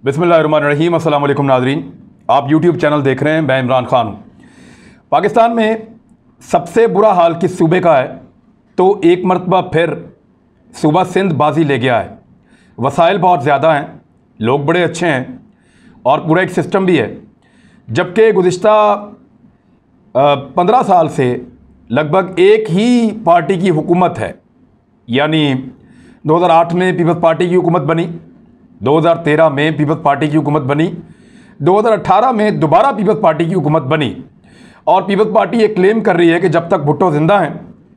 बिस्मिल्लाहिर्रहमानिर्रहीम। अस्सलाम वालेकुम नाज़रीन, आप यूट्यूब चैनल देख रहे हैं। मैं इमरान ख़ान हूँ। पाकिस्तान में सबसे बुरा हाल किस सूबे का है तो एक मरतबा फिर सूबा सिंध बाजी ले गया है। वसाइल बहुत ज़्यादा हैं, लोग बड़े अच्छे हैं और पूरा एक सिस्टम भी है। जबकि गुज़िश्ता 15 साल से लगभग एक ही पार्टी की हुकूमत है, यानी 2008 में पीपल्स पार्टी की हुकूमत बनी, 2013 में पीपल्स पार्टी की हुकूमत बनी, 2018 में दोबारा पीपल्स पार्टी की हुकूमत बनी। और पीपल्स पार्टी ये क्लेम कर रही है कि जब तक भुट्टो ज़िंदा हैं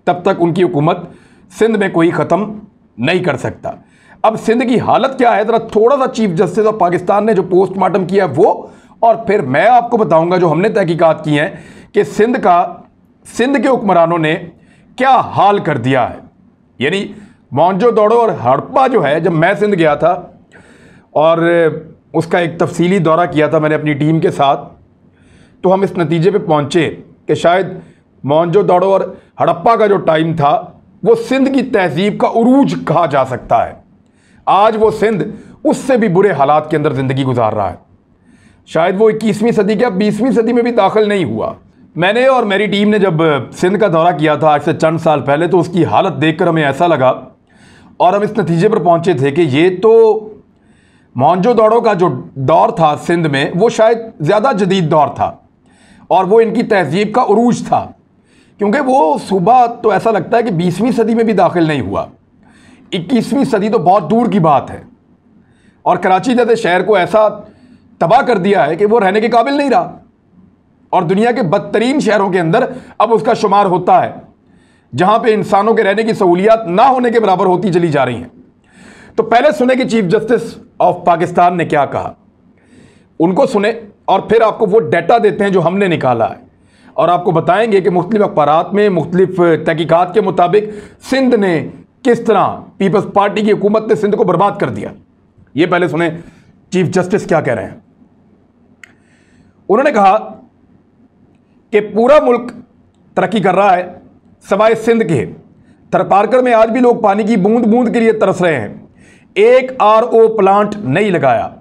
तब तक उनकी हुकूमत सिंध में कोई ख़त्म नहीं कर सकता। अब सिंध की हालत क्या है, ज़रा थोड़ा सा चीफ जस्टिस ऑफ पाकिस्तान ने जो पोस्टमार्टम किया है वो, और फिर मैं आपको बताऊंगा जो हमने तहकीकात की हैं कि सिंध के हुक्मरानों ने क्या हाल कर दिया है। यानी मोहनजोदड़ो और हड़प्पा जो है, जब मैं सिंध गया था और उसका एक तफसीली दौरा किया था मैंने अपनी टीम के साथ, तो हम इस नतीजे पे पहुंचे कि शायद मोहनजोदड़ो और हड़प्पा का जो टाइम था वो सिंध की तहजीब का उरूज कहा जा सकता है। आज वो सिंध उससे भी बुरे हालात के अंदर ज़िंदगी गुजार रहा है। शायद वो 21वीं सदी के 20वीं सदी में भी दाखिल नहीं हुआ। मैंने और मेरी टीम ने जब सिंध का दौरा किया था आज से चंद साल पहले, तो उसकी हालत देखकर हमें ऐसा लगा और हम इस नतीजे पर पहुंचे थे कि ये तो मोहनजोदड़ो का जो दौर था सिंध में वो शायद ज़्यादा जदीद दौर था और वो इनकी तहजीब का उरूज था, क्योंकि वो सूबा तो ऐसा लगता है कि 20वीं सदी में भी दाखिल नहीं हुआ। 21वीं सदी तो बहुत दूर की बात है और कराची जैसे शहर को ऐसा तबाह कर दिया है कि वो रहने के काबिल नहीं रहा और दुनिया के बदतरीन शहरों के अंदर अब उसका शुमार होता है, जहां पे इंसानों के रहने की सहूलियात ना होने के बराबर होती चली जा रही हैं। तो पहले सुने कि चीफ जस्टिस ऑफ पाकिस्तान ने क्या कहा, उनको सुने और फिर आपको वो डाटा देते हैं जो हमने निकाला है और आपको बताएंगे कि मुख्तलिफ अखबारात में मुख्तलिफ तहकीकात के मुताबिक सिंध ने किस तरह पीपल्स पार्टी की हुकूमत ने सिंध को बर्बाद कर दिया। ये पहले सुने चीफ जस्टिस क्या कह रहे हैं। उन्होंने कहा कि पूरा मुल्क तरक्की कर रहा है सवाए सिंध के। थरपारकर में आज भी लोग पानी की बूंद बूंद के लिए तरस रहे हैं। एक RO प्लांट नहीं लगाया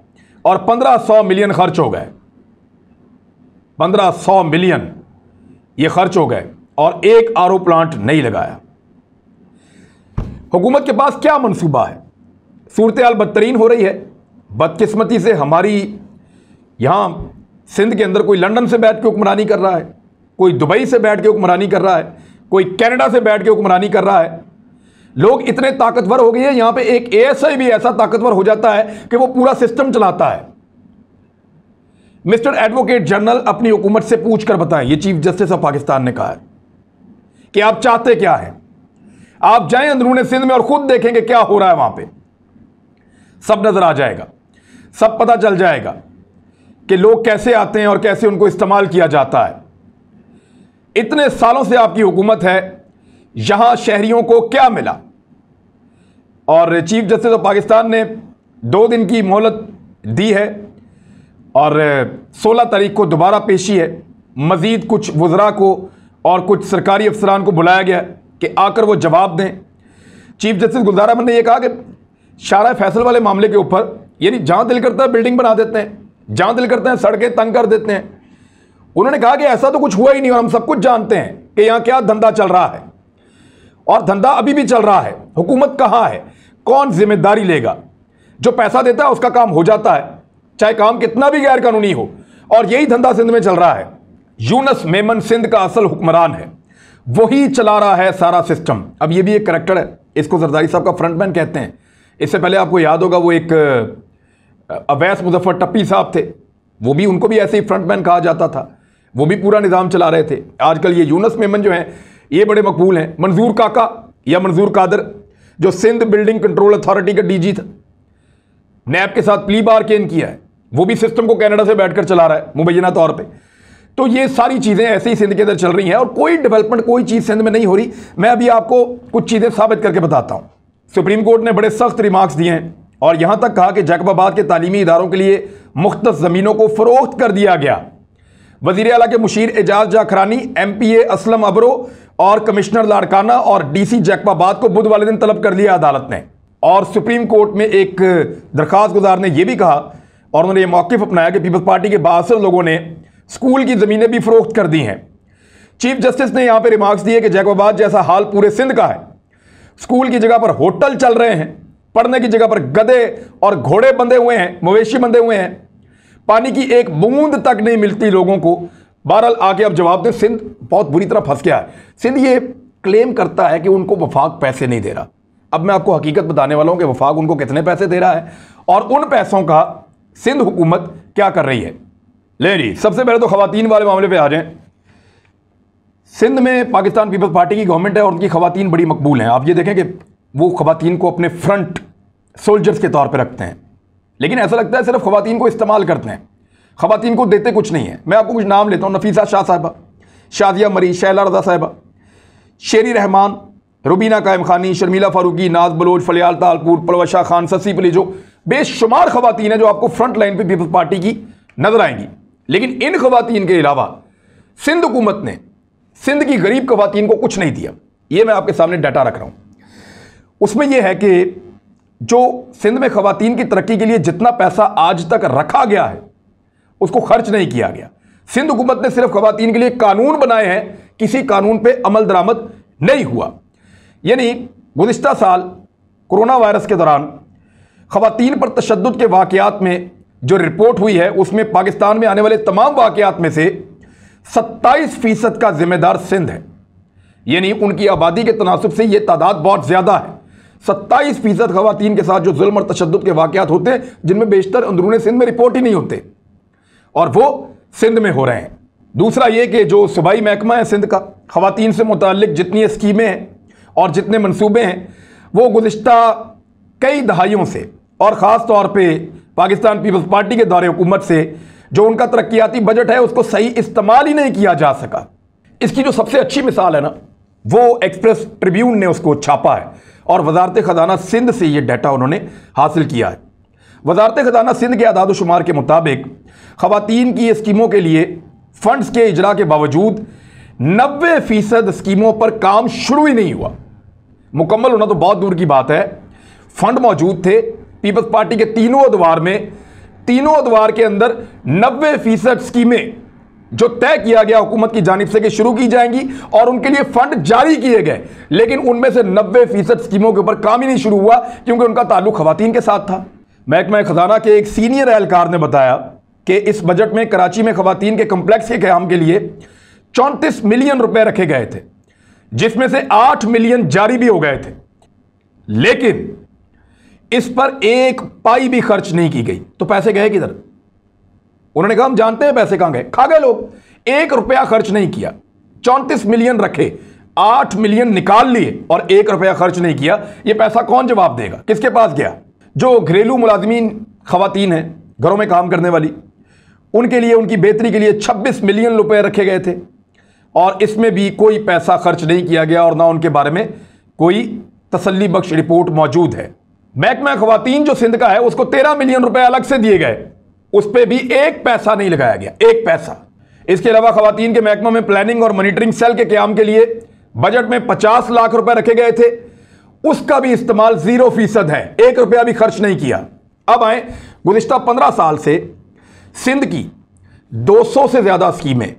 और 1500 मिलियन खर्च हो गए। 1500 मिलियन ये खर्च हो गए और एक RO प्लांट नहीं लगाया। हुकूमत के पास क्या मंसूबा है? सूरत हाल बदतरीन हो रही है। बदकिस्मती से हमारी यहां सिंध के अंदर कोई लंदन से बैठ के हुक्मरानी कर रहा है, कोई दुबई से बैठ के हुक्मरानी कर रहा है, कोई कनाडा से बैठ के हुक्मरानी कर रहा है। लोग इतने ताकतवर हो गए हैं, यहां पे एक ASI भी ऐसा ताकतवर हो जाता है कि वो पूरा सिस्टम चलाता है। मिस्टर एडवोकेट जनरल अपनी हुकूमत से पूछ कर बताएं, ये चीफ जस्टिस ऑफ पाकिस्तान ने कहा है कि आप चाहते क्या हैं। आप जाएं अंदरूने सिंध में और खुद देखेंगे क्या हो रहा है वहां पे, सब नजर आ जाएगा, सब पता चल जाएगा कि लोग कैसे आते हैं और कैसे उनको इस्तेमाल किया जाता है। इतने सालों से आपकी हुकूमत है, यहां शहरियों को क्या मिला? और चीफ जस्टिस ऑफ पाकिस्तान ने 2 दिन की मोहलत दी है और 16 तारीख को दोबारा पेशी है। मजीद कुछ वज़रा को और कुछ सरकारी अफसरान को बुलाया गया कि आकर वो जवाब दें। चीफ जस्टिस गुलजार अहमद ने यह कहा कि शारा फैसल वाले मामले के ऊपर, यानी जहां दिल करता है बिल्डिंग बना देते हैं, जहां दिल करते हैं सड़कें तंग कर देते हैं। उन्होंने कहा कि ऐसा तो कुछ हुआ ही नहीं और हम सब कुछ जानते हैं कि यहां क्या धंधा चल रहा है और धंधा अभी भी चल रहा है। हुकूमत कहां है, कौन जिम्मेदारी लेगा? जो पैसा देता है उसका काम हो जाता है, चाहे काम कितना भी गैर कानूनी हो, और यही धंधा सिंध में चल रहा है। यूनुस मेमन सिंध का असल हुक्मरान है, वही चला रहा है सारा सिस्टम। अब ये भी एक करैक्टर है, इसको जरदारी साहब का फ्रंटमैन कहते हैं। इससे पहले आपको याद होगा वो एक अवैस मुजफ्फर टप्पी साहब थे, वो भी, उनको भी ऐसे ही फ्रंटमैन कहा जाता था, वो भी पूरा निज़ाम चला रहे थे। आजकल ये यूनुस मेमन जो हैं ये बड़े मकबूल हैं। मंजूर काका या मंजूर कादर जो सिंध बिल्डिंग कंट्रोल अथॉरिटी का DG था, नैब के साथ प्ली बार केन किया है, वो भी सिस्टम को कनाडा से बैठकर चला रहा है मुबैना तौर पे। तो ये सारी चीज़ें ऐसे ही सिंध के अंदर चल रही हैं और कोई डेवलपमेंट, कोई चीज़ सिंध में नहीं हो रही। मैं अभी आपको कुछ चीज़ें साबित करके बताता हूँ। सुप्रीम कोर्ट ने बड़े सख्त रिमार्क्स दिए हैं और यहां तक कहा कि जैकबाबाद के तालीमी इदारों के लिए मुख्तस ज़मीनों को फ़रोख्त कर दिया गया। वज़ीर आला के मुशीर एजाज जाखरानी, MPA असलम अबरो और कमिश्नर लाड़काना और DC जैकबाबाद को बुध वाले दिन तलब कर लिया अदालत ने। और सुप्रीम कोर्ट में एक दरखास्त गुजार ने यह भी कहा और उन्होंने ये मौक़िफ़ अपनाया कि पीपल्स पार्टी के बासर लोगों ने स्कूल की ज़मीनें भी फ़रोख्त कर दी हैं। चीफ जस्टिस ने यहाँ पे रिमार्क्स दिए कि जैकोबाबाद जैसा हाल पूरे सिंध का है। स्कूल की जगह पर होटल चल रहे हैं, पढ़ने की जगह पर गधे और घोड़े बंधे हुए हैं, मवेशी बंधे हुए हैं, पानी की एक बूंद तक नहीं मिलती लोगों को। बहरहाल आके अब जवाब दें, सिंध बहुत बुरी तरह फंस गया है। सिंध ये क्लेम करता है कि उनको वफाक पैसे नहीं दे रहा। अब मैं आपको हकीकत बताने वाला हूं कि वफाक उनको कितने पैसे दे रहा है और उन पैसों का सिंध हुकूमत क्या कर रही है। ले जी, सबसे पहले तो खवातीन वाले मामले पे आ जाएं। सिंध में पाकिस्तान पीपल्स पार्टी की गवर्नमेंट है और उनकी खवातीन बड़ी मकबूल हैं। आप ये देखें कि वो खवातीन को अपने फ्रंट सोल्जर्स के तौर पर रखते हैं, लेकिन ऐसा लगता है सिर्फ खवातीन को इस्तेमाल करते हैं, खवातीन को देते कुछ नहीं है। मैं आपको कुछ नाम लेता हूँ। नफीसा शाह साहिबा, शादिया मरी, शैला रजा साहिबा, शेरी रहमान, रुबीना कायम खानी, शर्मिला फारूकी, नाज बलोच, फलियाल तालपुर, परवशा खान, ससी पलीजो, बेशुमार खवातीन है जो आपको फ्रंट लाइन पर पीपल्स पार्टी की नजर आएंगी। लेकिन इन खवातीन के अलावा सिंध हुकूमत ने सिंध की गरीब खवातीन को कुछ नहीं दिया। ये मैं आपके सामने डाटा रख रहा हूँ। उसमें यह है कि जो सिंध में खवातीन की तरक्की के लिए जितना पैसा आज तक रखा गया है उसको खर्च नहीं किया गया। सिंध हुकूमत ने सिर्फ खवातीन के लिए कानून बनाए हैं, किसी कानून पे अमल दरामद नहीं हुआ। यानी गुज़िश्ता साल कोरोना वायरस के दौरान खवातीन पर तशद्दुद के वाक़यात में जो रिपोर्ट हुई है उसमें पाकिस्तान में आने वाले तमाम वाक़यात में से 27% का जिम्मेदार सिंध है। यानी उनकी आबादी के तनासुब से यह तादाद बहुत ज़्यादा है। 27% खवातीन के साथ जो जुल्म और तशद्दुद के वाक़यात होते हैं जिनमें बेशतर अंदरूनी सिंध में रिपोर्ट ही नहीं होते और वो सिंध में हो रहे हैं। दूसरा ये कि जो सूबाई महकमा है सिंध का, खवातीन से मुताल्लिक जितनी स्कीमें हैं और जितने मंसूबे हैं वो गुज़िश्ता कई दहाइयों से और ख़ास तौर पे पाकिस्तान पीपल्स पार्टी के दौरे हुकूमत से जो उनका तरक्याती बजट है उसको सही इस्तेमाल ही नहीं किया जा सका। इसकी जो सबसे अच्छी मिसाल है ना, वो एक्सप्रेस ट्रिब्यून ने उसको छापा है और वजारत ख़जाना सिंध से ये डाटा उन्होंने हासिल किया है। वजारत ख़जाना सिंध के आदाद शुमार के मुताबिक खवातीन की स्कीमों के लिए फंड्स के इजरा के बावजूद 90% स्कीमों पर काम शुरू ही नहीं हुआ। मुकम्मल होना तो बहुत दूर की बात है। फंड मौजूद थे पीपल्स पार्टी के तीनों अदवार में, तीनों अदवार के अंदर 90% स्कीमें जो तय किया गया हुकूमत की जानिब से कि शुरू की जाएंगी और उनके लिए फंड जारी किए गए, लेकिन उनमें से 90% स्कीमों के ऊपर काम ही नहीं शुरू हुआ क्योंकि उनका ताल्लुक खवातीन के साथ था। महकमा खजाना के एक सीनियर एहलकार ने बताया कि इस बजट में कराची में खवातीन के कम्प्लेक्स के क़याम के लिए 34 मिलियन रुपए रखे गए थे, जिसमें से 8 मिलियन जारी भी हो गए थे, लेकिन इस पर एक पाई भी खर्च नहीं की गई। तो पैसे गए किधर? उन्होंने कहा हम जानते हैं पैसे कहां गए, खा गए लोग। 1 रुपया खर्च नहीं किया। 34 मिलियन रखे, 8 मिलियन निकाल लिए और 1 रुपया खर्च नहीं किया। यह पैसा कौन जवाब देगा, किसके पास गया? जो घरेलू मुलाजिमीन खवातीन हैं, घरों में काम करने वाली, उनके लिए, उनकी बेहतरी के लिए 26 मिलियन रुपए रखे गए थे और इसमें भी कोई पैसा खर्च नहीं किया गया और ना उनके बारे में कोई तसल्ली बख्श रिपोर्ट मौजूद है। महकमा खवातीन जो सिंध का है उसको 13 मिलियन रुपए अलग से दिए गए, उस पर भी 1 पैसा नहीं लगाया गया, 1 पैसा। इसके अलावा खवातीन के महकमा में प्लानिंग और मॉनिटरिंग सेल के क़याम के लिए बजट में 50 लाख रुपए रखे गए थे, उसका भी इस्तेमाल 0% है, 1 रुपया भी खर्च नहीं किया। अब आए, गुज़िश्ता 15 साल से सिंध की 200 से ज़्यादा स्कीमें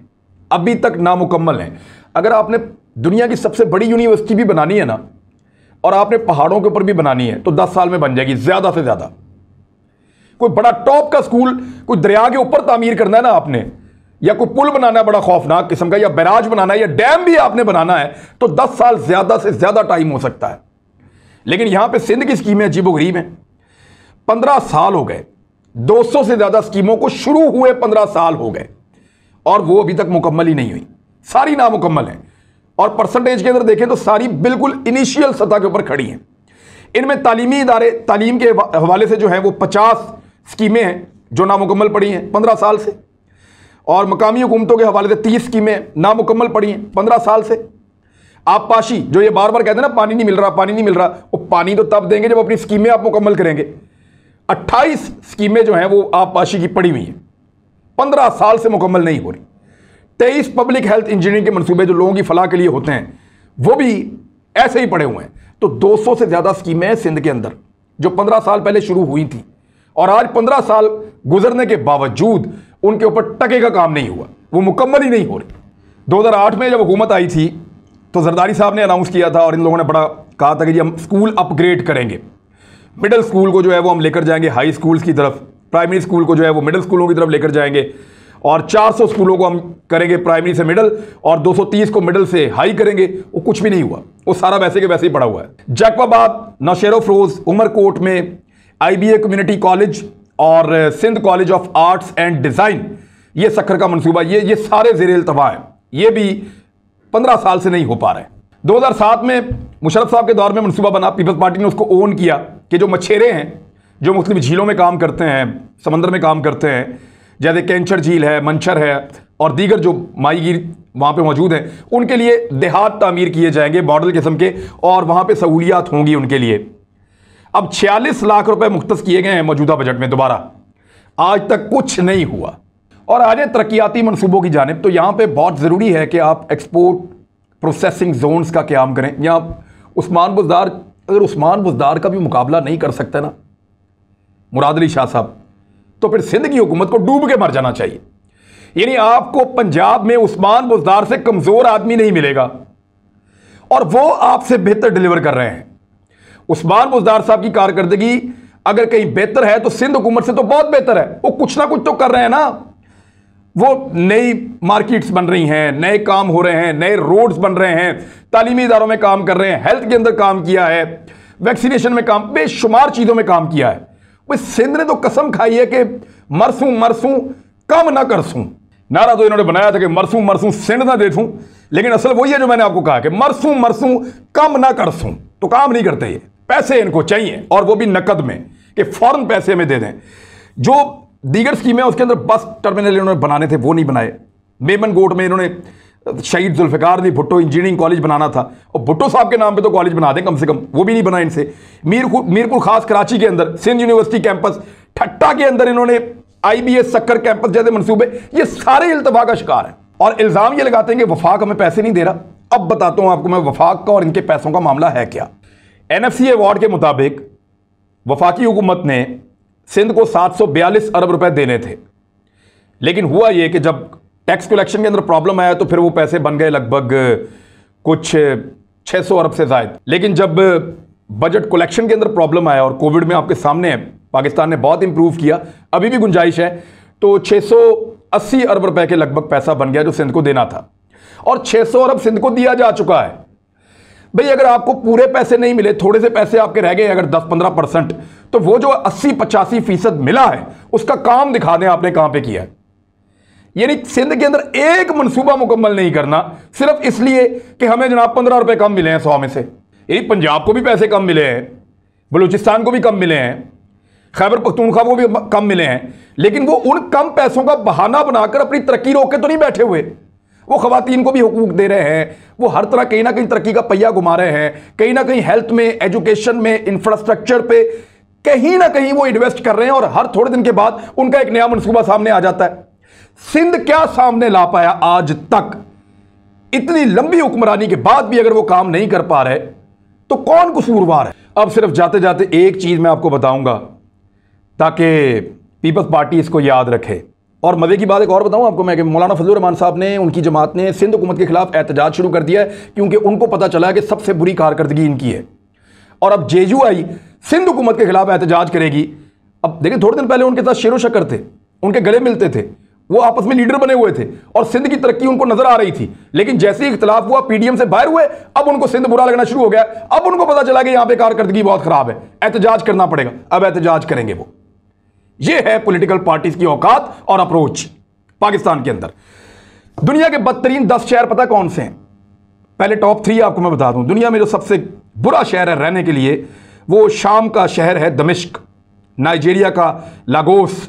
अभी तक नामुकम्मल हैं। अगर आपने दुनिया की सबसे बड़ी यूनिवर्सिटी भी बनानी है ना, और आपने पहाड़ों के ऊपर भी बनानी है, तो 10 साल में बन जाएगी ज़्यादा से ज़्यादा। कोई बड़ा टॉप का स्कूल, कोई दरिया के ऊपर तामीर करना है ना आपने, या कोई पुल बनाना है बड़ा खौफनाक किस्म का, या बैराज बनाना है, या डैम भी आपने बनाना है, तो 10 साल ज़्यादा से ज़्यादा टाइम हो सकता है। लेकिन यहां पे सिंध की स्कीमें अजीबोगरीब हैं। 15 साल हो गए, 200 से ज़्यादा स्कीमों को शुरू हुए 15 साल हो गए और वो अभी तक मुकम्मल ही नहीं हुई, सारी नामुकम्मल हैं। और परसेंटेज के अंदर देखें तो सारी बिल्कुल इनिशियल सतह के ऊपर खड़ी हैं। इनमें तालीमी इदारे, तालीम के हवाले से जो है वो 50 स्कीमें हैं जो नामुकम्मल पड़ी हैं 15 साल से, और मकामी हुकूमतों के हवाले से 30 स्कीमें नामुकम्मल पड़ी हैं 15 साल से। आबपाशी, जो ये बार बार कहते हैं ना पानी नहीं मिल रहा, पानी नहीं मिल रहा, वो पानी तो तब देंगे जब अपनी स्कीमें आप मुकम्मल करेंगे। 28 स्कीमें जो हैं वो आबपाशी की पड़ी हुई हैं, 15 साल से मुकम्मल नहीं हो रही। 23 पब्लिक हेल्थ इंजीनियरिंग के मनसूबे जो लोगों की फलाह के लिए होते हैं वो भी ऐसे ही पड़े हुए हैं। तो 200 से ज़्यादा स्कीमें हैं सिंध के अंदर जो 15 साल पहले शुरू हुई थी, और आज 15 साल गुजरने के बावजूद उनके ऊपर टके का काम नहीं हुआ, वो मुकम्मल ही नहीं हो रही। 2008 में जब हुकूमत आई थी तो जरदारी साहब ने अनाउंस किया था और इन लोगों ने बड़ा कहा था कि जी हम स्कूल अपग्रेड करेंगे, मिडिल स्कूल को जो है वो हम लेकर जाएंगे हाई स्कूल्स की तरफ, प्राइमरी स्कूल को जो है वो मिडिल स्कूलों की तरफ लेकर जाएंगे, और 400 स्कूलों को हम करेंगे प्राइमरी से मिडिल और 230 को मिडिल से हाई करेंगे। वो कुछ भी नहीं हुआ, वो सारा वैसे के वैसे ही पड़ा हुआ है। जैकबाबाद, नौशेरो फरोज, उमरकोट में IBA कम्युनिटी कॉलेज और Sindh college of arts and design, ये सक्खर का मंसूबा, ये सारे ज़ेर इल्तवा हैं। ये भी 15 साल से नहीं हो पा रहे। 2007 में मुशर्रफ साहब के दौर में मंसूबा बना, पीपल्स पार्टी ने उसको ओन किया कि जो मछेरे हैं, जो मुख्तलिफ झीलों में काम करते हैं, समंदर में काम करते हैं, जैसे कैंचर झील है, मंचर है और दीगर जो माहीगीर वहाँ पे मौजूद हैं, उनके लिए देहात तामीर किए जाएंगे मॉडल किस्म के, और वहाँ पे सहूलियात होंगी उनके लिए। अब 46 लाख रुपए मुख्तस किए गए हैं मौजूदा बजट में, दोबारा आज तक कुछ नहीं हुआ। और आज तरक्याती मनसूबों की जानिब, तो यहाँ पे बहुत ज़रूरी है कि आप एक्सपोर्ट प्रोसेसिंग जोन्स का क़याम करें। यहाँ उस्मान बुज़दार, अगर उस्मान बुज़दार का भी मुकाबला नहीं कर सकता ना मुराद अली शाह साहब, तो फिर सिंध की हुकूमत को डूब के मर जाना चाहिए। यानी आपको पंजाब में उस्मान बुज़दार से कमज़ोर आदमी नहीं मिलेगा और वो आपसे बेहतर डिलीवर कर रहे हैं। उस्मान बुज़दार साहब की कारकर्दगी अगर कहीं बेहतर है तो सिंध हुकूमत से तो बहुत बेहतर है। वो कुछ ना कुछ तो कर रहे हैं ना, वो नई मार्केट्स बन रही हैं, नए काम हो रहे हैं, नए रोड्स बन रहे हैं, तालीमी इदारों में काम कर रहे हैं, हेल्थ के अंदर काम किया है, वैक्सीनेशन में काम, बेशुमार चीज़ों में काम किया है। वो सिंध ने तो कसम खाई है कि मरसूं कम ना करसूं। नारा तो इन्होंने बनाया था कि मरसूं सिंध ना दे दूं, लेकिन असल वही है जो मैंने आपको कहा कि मरसूं कम ना करसूं। तो काम नहीं करते ये, पैसे इनको चाहिए और वो भी नकद में, कि फौरन पैसे में दे दें। जो दीगर स्कीमें उसके अंदर बस टर्मिनल इन्होंने बनाने थे वो नहीं बनाए। मेमन गोट में इन्होंने शहीद जुल्फ़िकार अली भुट्टो इंजीनियरिंग कॉलेज बनाना था, और भुट्टो साहब के नाम पे तो कॉलेज बना दें कम से कम, वो भी नहीं बना इनसे। मीरपुर खास कराची के अंदर सिंध यूनिवर्सिटी कैंपस, ठट्टा के अंदर इन्होंने IBA सक्कर कैंपस जैसे मंसूबे, ये सारे इल्तफा का शिकार है। और इल्ज़ाम ये लगाते हैं कि वफाक हमें पैसे नहीं दे रहा। अब बताता हूं आपको मैं वफाक का और इनके पैसों का मामला है क्या। NFC अवार्ड के मुताबिक वफाकी हुकूमत ने सिंध को 742 अरब रुपए देने थे, लेकिन हुआ यह कि जब टैक्स कलेक्शन के अंदर प्रॉब्लम आया तो फिर वो पैसे बन गए लगभग कुछ 600 अरब से ज़ायद। लेकिन जब बजट कलेक्शन के अंदर प्रॉब्लम आया और कोविड में आपके सामने है, पाकिस्तान ने बहुत इंप्रूव किया, अभी भी गुंजाइश है, तो 680 अरब रुपए के लगभग पैसा बन गया जो सिंध को देना था, और 600 अरब सिंध को दिया जा चुका है। भाई अगर आपको पूरे पैसे नहीं मिले, थोड़े से पैसे आपके रह गए अगर 10-15%, तो वो जो 80-85% मिला है उसका काम दिखा दें आपने कहां पे किया है। यानी सिंध के अंदर एक मंसूबा मुकम्मल नहीं करना सिर्फ इसलिए कि हमें जनाब 15 रुपए कम मिले हैं 100 में से। यही पंजाब को भी पैसे कम मिले हैं, बलूचिस्तान को भी कम मिले हैं, खैबर पख्तूनख्वा को भी कम मिले हैं, लेकिन वो उन कम पैसों का बहाना बनाकर अपनी तरक्की रोक के तो नहीं बैठे हुए। वो खवातीन को भी हुकूक दे रहे हैं, वो हर तरह कहीं ना कहीं तरक्की का पहिया घुमा रहे हैं, कहीं ना कहीं हेल्थ में, एजुकेशन में, इंफ्रास्ट्रक्चर पे कहीं ना कहीं वो इन्वेस्ट कर रहे हैं, और हर थोड़े दिन के बाद उनका एक नया मनसूबा सामने आ जाता है। सिंध क्या सामने ला पाया आज तक? इतनी लंबी हुक्मरानी के बाद भी अगर वो काम नहीं कर पा रहे तो कौन कसूरवार है? अब सिर्फ जाते जाते एक चीज मैं आपको बताऊंगा ताकि पीपल्स पार्टी इसको याद रखे। और मजे की बात एक और बताऊं आपको मैं कि मौलाना फजलुर रहमान साहब ने, उनकी जमात ने सिंध हुकूमत के खिलाफ एहतजाज शुरू कर दिया है, क्योंकि उनको पता चला है कि सबसे बुरी कारकर्दगी इनकी है। और अब JUI सिंध हुकूमत के खिलाफ एहतजाज करेगी। अब देखिए थोड़े दिन पहले उनके साथ शेरो शक्कर थे, उनके गले मिलते थे, वो आपस में लीडर बने हुए थे और सिंध की तरक्की उनको नजर आ रही थी, लेकिन जैसे ही इख्तिलाफ हुआ PDM से बाहर हुए, अब उनको सिंध बुरा लगना शुरू हो गया। अब उनको पता चला कि यहां पे कारकर्दगी बहुत खराब है, एहतजाज करना पड़ेगा। अब एहतजाज करेंगे वो। ये है पॉलिटिकल पार्टीज की औकात और अप्रोच पाकिस्तान के अंदर। दुनिया के बदतरीन 10 शहर पता कौन से हैं? पहले टॉप 3 आपको मैं बता दूं। दुनिया में जो सबसे बुरा शहर है रहने के लिए, वो शाम का शहर है दमिश्क, नाइजीरिया का लागोस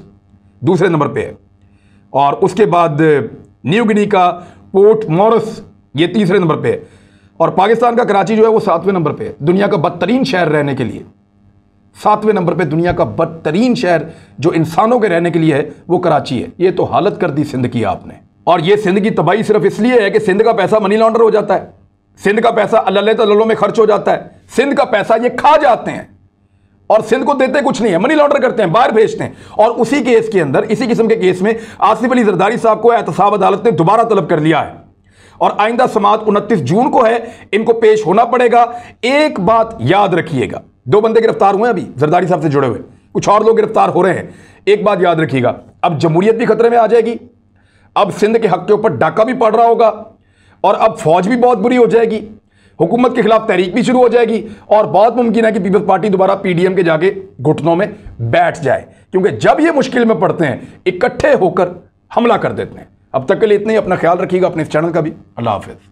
दूसरे नंबर पे है, और उसके बाद न्यू गिनी का पोर्ट मॉरिस ये तीसरे नंबर पे है, और पाकिस्तान का कराची जो है वो 7वें नंबर पे है दुनिया का बदतरीन शहर रहने के लिए। 7वें नंबर पे दुनिया का बदतरीन शहर जो इंसानों के रहने के लिए है वो कराची है। ये तो हालत कर दी सिंध की आपने। और ये सिंध की तबाही सिर्फ इसलिए है कि सिंध का पैसा मनी लॉन्डर हो जाता है, सिंध का पैसा अल्लल्ले तल्लल्लो में खर्च हो जाता है, सिंध का पैसा ये खा जाते हैं। और सिंध को देते कुछ नहीं है, मनी लॉन्डर करते हैं, बाहर भेजते हैं। और उसी केस के अंदर, इसी किस्म के केस में आसिफ अली जरदारी साहब को एहतसाब अदालत ने दोबारा तलब कर लिया है और आइंदा समाअत 29 जून को है, इनको पेश होना पड़ेगा। एक बात याद रखिएगा, 2 बंदे गिरफ्तार हुए हैं अभी जरदारी साहब से जुड़े हुए, कुछ और लोग गिरफ्तार हो रहे हैं। एक बात याद रखिएगा, अब जमहूरियत भी खतरे में आ जाएगी, अब सिंध के हक के ऊपर डाका भी पड़ रहा होगा, और अब फौज भी बहुत बुरी हो जाएगी, हुकूमत के खिलाफ तहरीक भी शुरू हो जाएगी, और बहुत मुमकिन है कि पीपल्स पार्टी दोबारा पीडीएम के जाके घुटनों में बैठ जाए, क्योंकि जब ये मुश्किल में पड़ते हैं इकट्ठे होकर हमला कर देते हैं। अब तक के लिए इतने ही, अपना ख्याल रखिएगा, अपने इस चैनल का भी। अल्लाह हाफिज़।